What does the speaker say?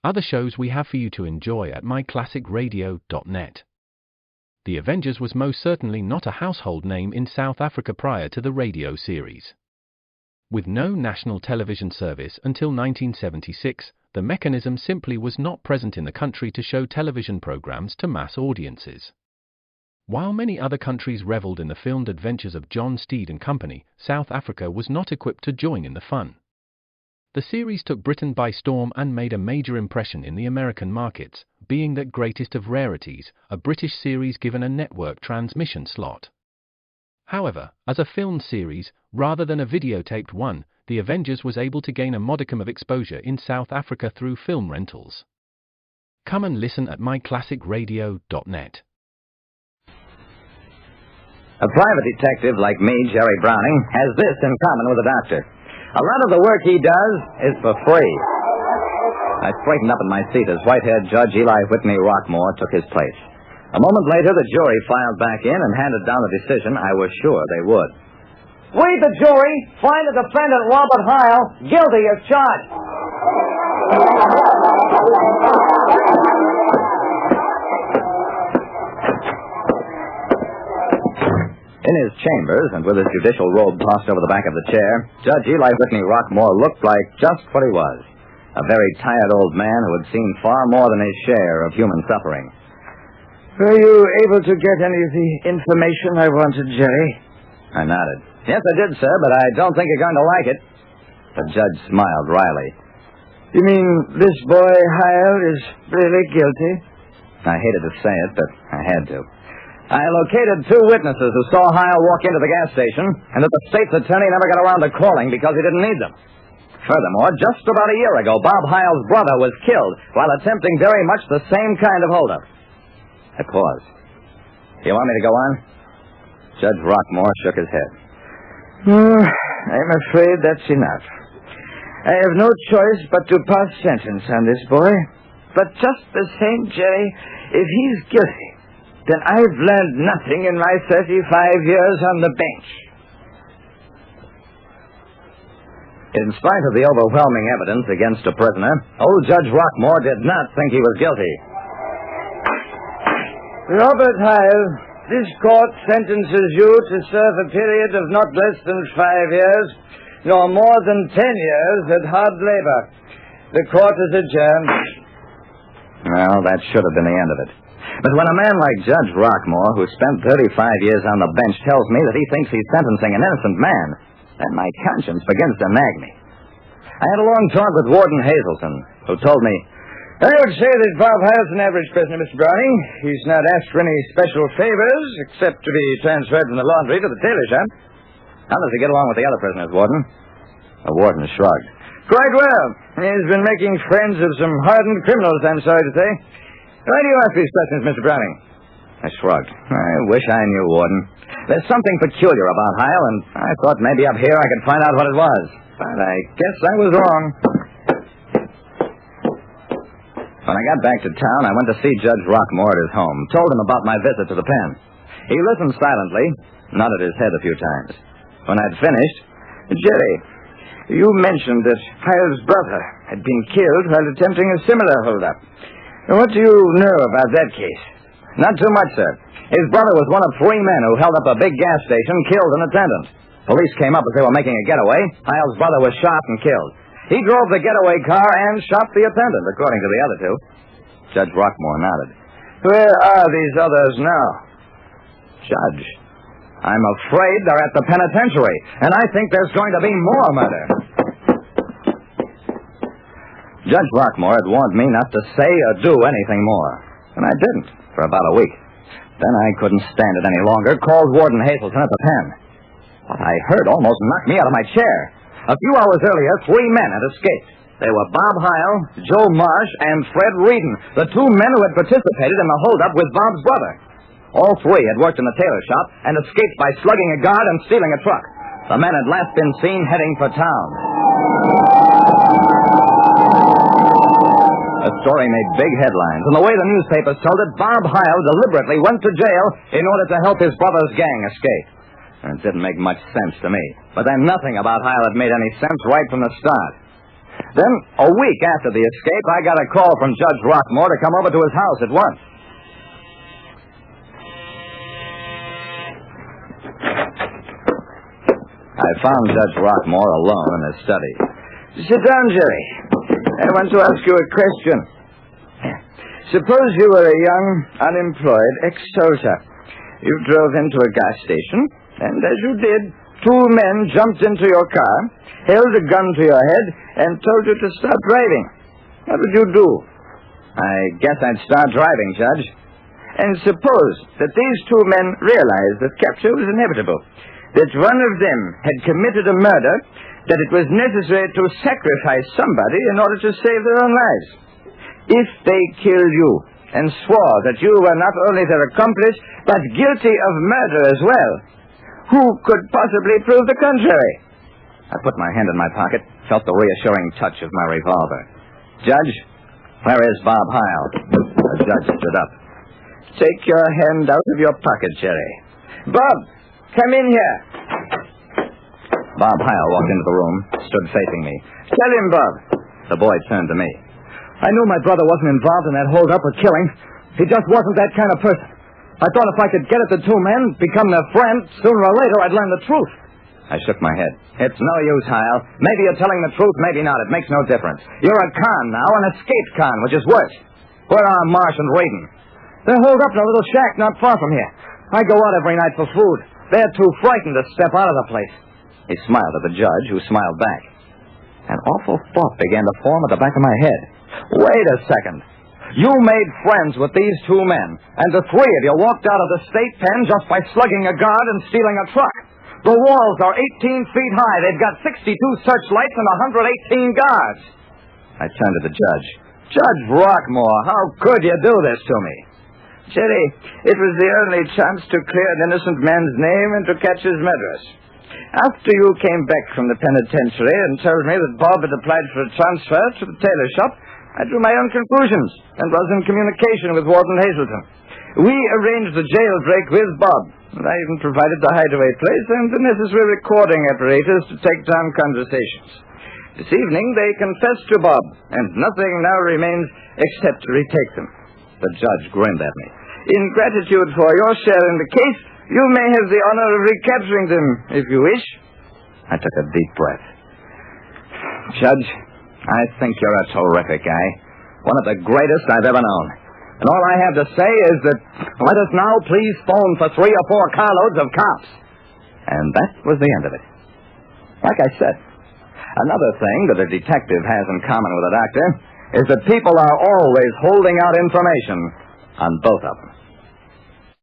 other shows we have for you to enjoy at myclassicradio.net. The Avengers was most certainly not a household name in South Africa prior to the radio series. With no national television service until 1976, the mechanism simply was not present in the country to show television programs to mass audiences. While many other countries reveled in the filmed adventures of John Steed and Company, South Africa was not equipped to join in the fun. The series took Britain by storm and made a major impression in the American markets, being that greatest of rarities, a British series given a network transmission slot. However, as a film series, rather than a videotaped one, The Avengers was able to gain a modicum of exposure in South Africa through film rentals. Come and listen at myclassicradio.net. A private detective like me, Jerry Browning, has this in common with a doctor. A lot of the work he does is for free. I straightened up in my seat as white-haired Judge Eli Whitney Rockmore took his place. A moment later, the jury filed back in and handed down a decision I was sure they would. We, the jury, find the defendant, Robert Heil, guilty as charged. In his chambers, and with his judicial robe tossed over the back of the chair, Judge Eli Whitney Rockmore looked like just what he was. A very tired old man who had seen far more than his share of human suffering. Were you able to get any of the information I wanted, Jerry? I nodded. Yes, I did, sir, but I don't think you're going to like it. The judge smiled wryly. You mean this boy, Heil, is really guilty? I hated to say it, but I had to. I located 2 witnesses who saw Heil walk into the gas station, and that the state's attorney never got around to calling because he didn't need them. Furthermore, just about a year ago, Bob Heil's brother was killed while attempting very much the same kind of holdup. I paused. You want me to go on? Judge Rockmore shook his head. I'm afraid that's enough. I have no choice but to pass sentence on this boy. But just the same, Jerry, if he's guilty, then I've learned nothing in my 35 years on the bench. In spite of the overwhelming evidence against a prisoner, old Judge Rockmore did not think he was guilty. Robert Heil, this court sentences you to serve a period of not less than 5 years, nor more than 10 years at hard labor. The court is adjourned. Well, that should have been the end of it. But when a man like Judge Rockmore, who spent 35 years on the bench, tells me that he thinks he's sentencing an innocent man, then my conscience begins to nag me. I had a long talk with Warden Hazelton, who told me, I would say that Bob Heil's an average prisoner, Mr. Browning. He's not asked for any special favors, except to be transferred from the laundry to the tailor shop. How does he get along with the other prisoners, Warden? The warden shrugged. Quite well. He's been making friends of some hardened criminals, I'm sorry to say. Why do you ask these questions, Mr. Browning? I shrugged. I wish I knew, Warden. There's something peculiar about Heil, and I thought maybe up here I could find out what it was. But I guess I was wrong. When I got back to town, I went to see Judge Rockmore at his home, told him about my visit to the pen. He listened silently, nodded his head a few times. When I'd finished, Jerry, you mentioned that Heil's brother had been killed while attempting a similar holdup. What do you know about that case? Not too much, sir. His brother was one of 3 men who held up a big gas station, killed an attendant. Police came up as they were making a getaway. Heil's brother was shot and killed. He drove the getaway car and shot the attendant, according to the other 2. Judge Rockmore nodded. Where are these others now? Judge, I'm afraid they're at the penitentiary, and I think there's going to be more murder. Judge Rockmore had warned me not to say or do anything more, and I didn't for about a week. Then I couldn't stand it any longer, called Warden Hazelton at the pen. What I heard almost knocked me out of my chair. A few hours earlier, 3 men had escaped. They were Bob Heil, Joe Marsh, and Fred Reedon, the 2 men who had participated in the holdup with Bob's brother. All 3 had worked in the tailor shop and escaped by slugging a guard and stealing a truck. The men had last been seen heading for town. The story made big headlines, and the way the newspapers told it, Bob Heil deliberately went to jail in order to help his brother's gang escape. And it didn't make much sense to me. But then nothing about Heil had made any sense right from the start. Then, a week after the escape, I got a call from Judge Rockmore to come over to his house at once. I found Judge Rockmore alone in his study. Sit down, Jerry. I want to ask you a question. Suppose you were a young, unemployed ex-soldier. You drove into a gas station, and as you did, two men jumped into your car, held a gun to your head, and told you to stop driving. What would you do? I guess I'd start driving, Judge. And suppose that these two men realized that capture was inevitable, that one of them had committed a murder, that it was necessary to sacrifice somebody in order to save their own lives. If they killed you and swore that you were not only their accomplice, but guilty of murder as well, who could possibly prove the contrary? I put my hand in my pocket, felt the reassuring touch of my revolver. Judge, where is Bob Heil? The judge stood up. Take your hand out of your pocket, Jerry. Bob, come in here. Bob Heil walked into the room, stood facing me. Tell him, Bob. The boy turned to me. I knew my brother wasn't involved in that hold-up or killing. He just wasn't that kind of person. I thought if I could get at the two men, become their friend, sooner or later I'd learn the truth. I shook my head. It's no use, Heil. Maybe you're telling the truth, maybe not. It makes no difference. You're a con now, an escaped con, which is worse. Where are Marsh and Raiden? They're holed up in a little shack not far from here. I go out every night for food. They're too frightened to step out of the place. He smiled at the judge, who smiled back. An awful thought began to form at the back of my head. Wait a second. You made friends with these two men, and the three of you walked out of the state pen just by slugging a guard and stealing a truck. The walls are 18 feet high. They've got 62 searchlights and 118 guards. I turned to the judge. Judge Rockmore, how could you do this to me? Jerry, it was the only chance to clear an innocent man's name and to catch his murderers. After you came back from the penitentiary and told me that Bob had applied for a transfer to the tailor shop, I drew my own conclusions and was in communication with Warden Hazelton. We arranged the jailbreak with Bob, and I even provided the hideaway place and the necessary recording apparatus to take down conversations. This evening they confessed to Bob, and nothing now remains except to retake them. The judge grinned at me. In gratitude for your share in the case, you may have the honor of recapturing them, if you wish. I took a deep breath. Judge, I think you're a terrific guy. One of the greatest I've ever known. And all I have to say is that let us now please phone for 3 or 4 carloads of cops. And that was the end of it. Like I said, another thing that a detective has in common with a doctor is that people are always holding out information on both of them.